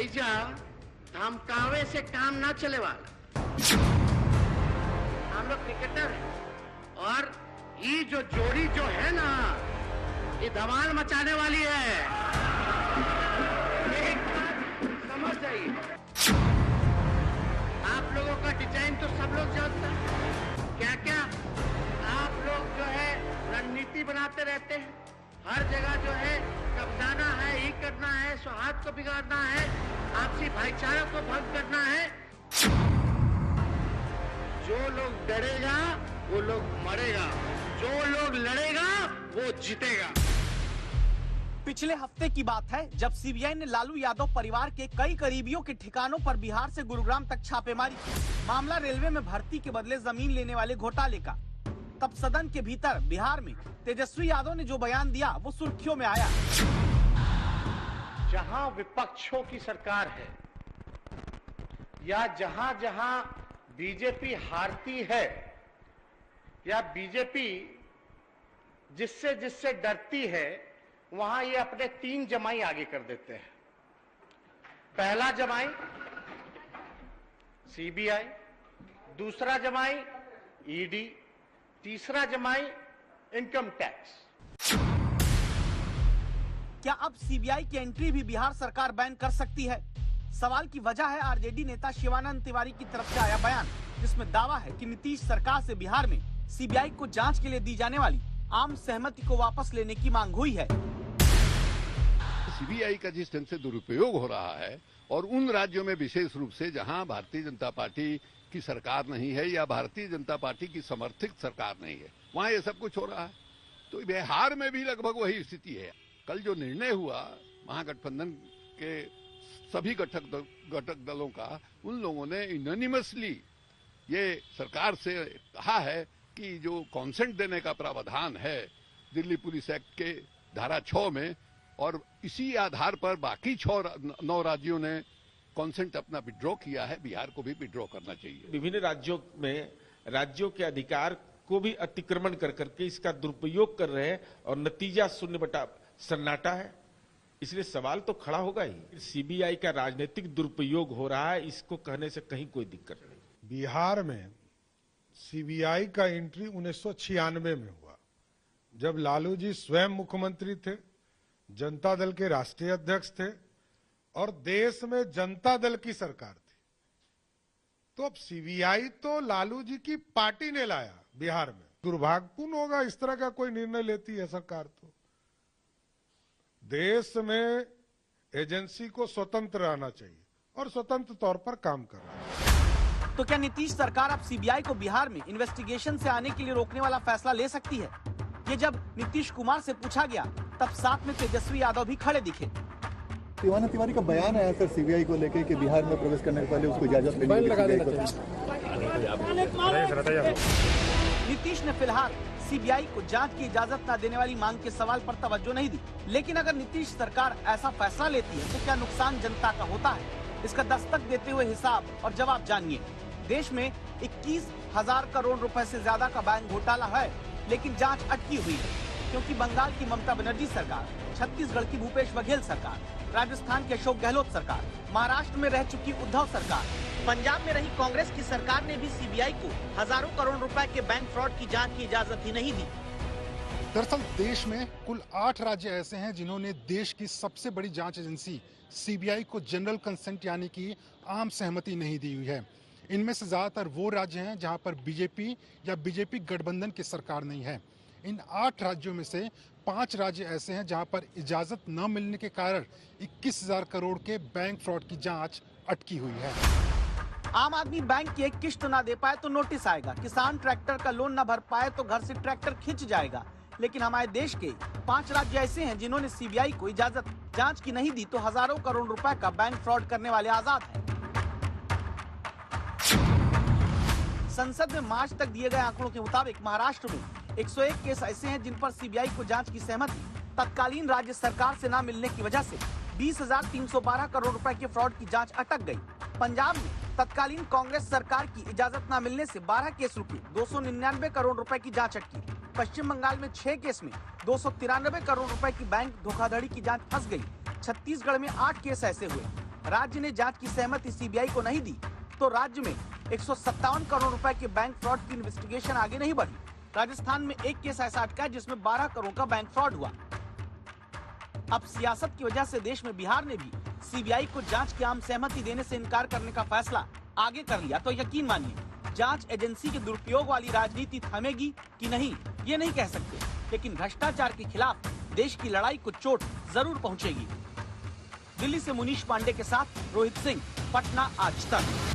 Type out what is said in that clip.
ऐजा धमकावे से काम ना चले वाला। हम लोग क्रिकेटर हैं और ये जो जोड़ी जो है ना, ये धमाल मचाने वाली है। एक बात समझ जाइए, आप लोगों का डिजाइन तो सब लोग जानते हैं। क्या क्या आप लोग जो है रणनीति बनाते रहते हैं, हर जगह जो है कब्जाना है, ये करना है, सौहार्द को बिगाड़ना है, आपसी भाईचारा को भंग करना है। जो लोग डरेगा वो लोग मरेगा, जो लोग लड़ेगा वो जीतेगा। पिछले हफ्ते की बात है जब सीबीआई ने लालू यादव परिवार के कई करीबियों के ठिकानों पर बिहार से गुरुग्राम तक छापेमारी की। मामला रेलवे में भर्ती के बदले जमीन लेने वाले घोटाले का। तब सदन के भीतर बिहार में तेजस्वी यादव ने जो बयान दिया वो सुर्खियों में आया। जहां विपक्षों की सरकार है या जहां जहां बीजेपी हारती है या बीजेपी जिससे जिससे डरती है, वहां ये अपने 3 जमाई आगे कर देते हैं। पहला जमाई सीबीआई, दूसरा जमाई ईडी, तीसरा जमाई इनकम टैक्स। क्या अब सीबीआई की एंट्री भी बिहार सरकार बैन कर सकती है? सवाल की वजह है आरजेडी नेता शिवानंद तिवारी की तरफ से आया बयान, जिसमें दावा है कि नीतीश सरकार से बिहार में सीबीआई को जांच के लिए दी जाने वाली आम सहमति को वापस लेने की मांग हुई है। सीबीआई का जिस ढंग से दुरुपयोग हो रहा है और उन राज्यों में विशेष रूप से जहां भारतीय जनता पार्टी की सरकार नहीं है या भारतीय जनता पार्टी की समर्थित सरकार नहीं है, वहां ये सब कुछ हो रहा है। तो बिहार में भी लगभग वही स्थिति है। कल जो निर्णय हुआ महागठबंधन के सभी घटक दलों का, उन लोगों ने यूनानिमसली ये सरकार से कहा है कि जो कॉन्सेंट देने का प्रावधान है दिल्ली पुलिस एक्ट के धारा 6 में, और इसी आधार पर बाकी 9 राज्यों ने कॉन्सेंट अपना विड्रॉ किया है, बिहार को भी विड्रॉ करना चाहिए। विभिन्न राज्यों में राज्यों के अधिकार को भी अतिक्रमण कर करके इसका दुरुपयोग कर रहे हैं और नतीजा 0 सन्नाटा है। इसलिए सवाल तो खड़ा होगा ही। सीबीआई का राजनीतिक दुरुपयोग हो रहा है, इसको कहने से कहीं कोई दिक्कत नहीं। बिहार में सीबीआई का एंट्री 1996 में हुआ, जब लालू जी स्वयं मुख्यमंत्री थे, जनता दल के राष्ट्रीय अध्यक्ष थे और देश में जनता दल की सरकार थी। तो अब सीबीआई तो लालू जी की पार्टी ने लाया बिहार में। दुर्भाग्यपूर्ण होगा इस तरह का कोई निर्णय लेती है सरकार। तो देश में एजेंसी को स्वतंत्र रहना चाहिए और स्वतंत्र तौर पर काम कर रहा है। तो क्या नीतीश सरकार अब सीबीआई को बिहार में इन्वेस्टिगेशन से आने के लिए रोकने वाला फैसला ले सकती है? ये जब नीतीश कुमार से पूछा गया तब साथ में तेजस्वी यादव भी खड़े दिखे। शिवानंद तिवारी का बयान आया सर सीबीआई को लेकर कि बिहार में प्रवेश करने से पहले उसको इजाजत लेनी होगी। नीतीश ने फिलहाल सीबीआई को जांच की इजाजत न देने वाली मांग के सवाल पर तवज्जो नहीं दी। लेकिन अगर नीतीश सरकार ऐसा फैसला लेती है तो क्या नुकसान जनता का होता है? इसका दस्तक देते हुए हिसाब और जवाब जानिए। देश में 21,000 करोड़ रुपए से ज्यादा का बैंक घोटाला है, लेकिन जांच अटकी हुई है क्योंकि बंगाल की ममता बनर्जी सरकार, छत्तीसगढ़ की भूपेश बघेल सरकार, राजस्थान के अशोक गहलोत सरकार, महाराष्ट्र में रह चुकी उद्धव सरकार, पंजाब में रही कांग्रेस की सरकार ने भी सीबीआई को हजारों करोड़ रुपए के बैंक फ्रॉड की जांच की इजाजत ही नहीं दी। दरअसल देश में कुल 8 राज्य ऐसे हैं जिन्होंने देश की सबसे बड़ी जांच एजेंसी सीबीआई को जनरल कंसेंट यानी कि आम सहमति नहीं दी हुई है। इनमें से ज्यादातर वो राज्य हैं जहां पर बीजेपी या बीजेपी गठबंधन की सरकार नहीं है। इन 8 राज्यों में से 5 राज्य ऐसे हैं जहां पर इजाजत न मिलने के कारण 21,000 करोड़ के बैंक फ्रॉड की जांच अटकी हुई है। आम आदमी बैंक की एक किश्त ना दे पाए तो नोटिस आएगा, किसान ट्रैक्टर का लोन न भर पाए तो घर से ट्रैक्टर खिंच जाएगा। लेकिन हमारे देश के 5 राज्य ऐसे हैं जिन्होंने सीबीआई को इजाजत जांच की नहीं दी तो हजारों करोड़ रुपए का बैंक फ्रॉड करने वाले आजाद हैं। संसद में मार्च तक दिए गए आंकड़ों के मुताबिक महाराष्ट्र में 101 केस ऐसे हैं जिन पर सीबीआई को जांच की सहमति तत्कालीन राज्य सरकार से न मिलने की वजह से 20,312 करोड़ रुपए के फ्रॉड की जांच अटक गई। पंजाब में तत्कालीन कांग्रेस सरकार की इजाजत न मिलने से 12 केस रुके, 299 करोड़ रुपए की जांच अटकी। पश्चिम बंगाल में 6 केस में 293 करोड़ रुपए की बैंक धोखाधड़ी की जांच फंस गई। छत्तीसगढ़ में 8 केस ऐसे हुए। राज्य ने जांच की सहमति सीबीआई को नहीं दी तो राज्य में 157 करोड़ रुपए के बैंक फ्रॉड की इन्वेस्टिगेशन आगे नहीं बढ़ी। राजस्थान में एक केस ऐसा अटका है जिसमें 12 करोड़ का बैंक फ्रॉड हुआ। अब सियासत की वजह से देश में बिहार ने भी सीबीआई को जांच की आम सहमति देने से इनकार करने का फैसला आगे कर लिया तो यकीन मानिए जांच एजेंसी के दुरुपयोग वाली राजनीति थमेगी कि नहीं ये नहीं कह सकते, लेकिन भ्रष्टाचार के खिलाफ देश की लड़ाई को चोट जरूर पहुंचेगी। दिल्ली से मुनीश पांडे के साथ रोहित सिंह, पटना आज तक।